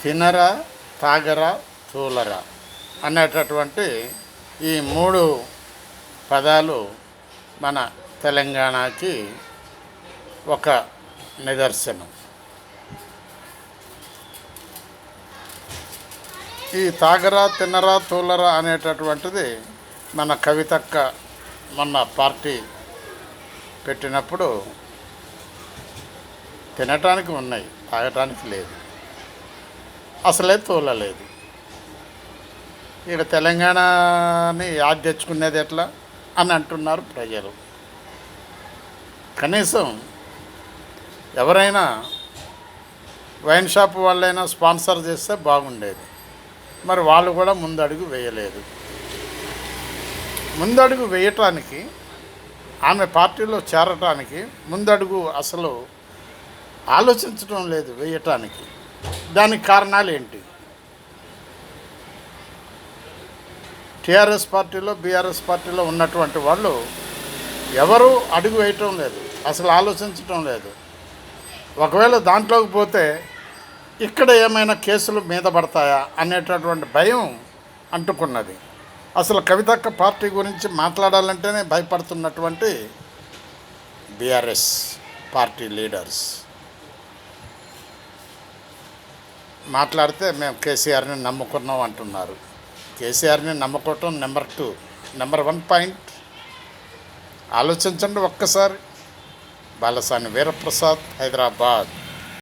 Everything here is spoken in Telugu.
తినరా, తాగరా, తూలరా అనేటటువంటి ఈ 3 పదాలు మన తెలంగాణకి ఒక నిదర్శనం. ఈ తాగరా, తినరా, తూలరా అనేటటువంటిది మన కవితక్క మొన్న పార్టీ పెట్టినప్పుడు తినటానికి ఉన్నాయి, తాగటానికి లేదు, అసలే తూలలేదు. ఇక తెలంగాణని యాద్ తెచ్చుకునేది ఎట్లా అని అంటున్నారు ప్రజలు. కనీసం ఎవరైనా వైన్ షాప్ వాళ్ళైనా స్పాన్సర్ చేస్తే బాగుండేది. మరి వాళ్ళు కూడా ముందడుగు వేయలేదు. ముందడుగు వేయటానికి, ఆమె పార్టీలో చేరటానికి ముందడుగు అసలు ఆలోచించడం లేదు వేయటానికి. దానికి కారణాలు ఏంటి? టీఆర్ఎస్ పార్టీలో, బీఆర్ఎస్ పార్టీలో ఉన్నటువంటి వాళ్ళు ఎవరూ అడుగు వేయటం లేదు, అసలు ఆలోచించటం లేదు. ఒకవేళ దాంట్లోకి పోతే ఇక్కడ ఏమైనా కేసులు మీద పడతాయా అనేటటువంటి భయం అంటుకున్నది. అసలు కవితక్క పార్టీ గురించి మాట్లాడాలంటేనే భయపడుతున్నటువంటి బీఆర్ఎస్ పార్టీ లీడర్స్ మాట్లాడితే మేము కేసీఆర్ని నమ్ముకున్నాం అంటున్నారు. కేసీఆర్ని నమ్ముకోవటం నెంబర్ 2. నెంబర్ 1 పాయింట్ ఆలోచించండి ఒక్కసారి. బాలసాని వీరప్రసాద్, హైదరాబాద్.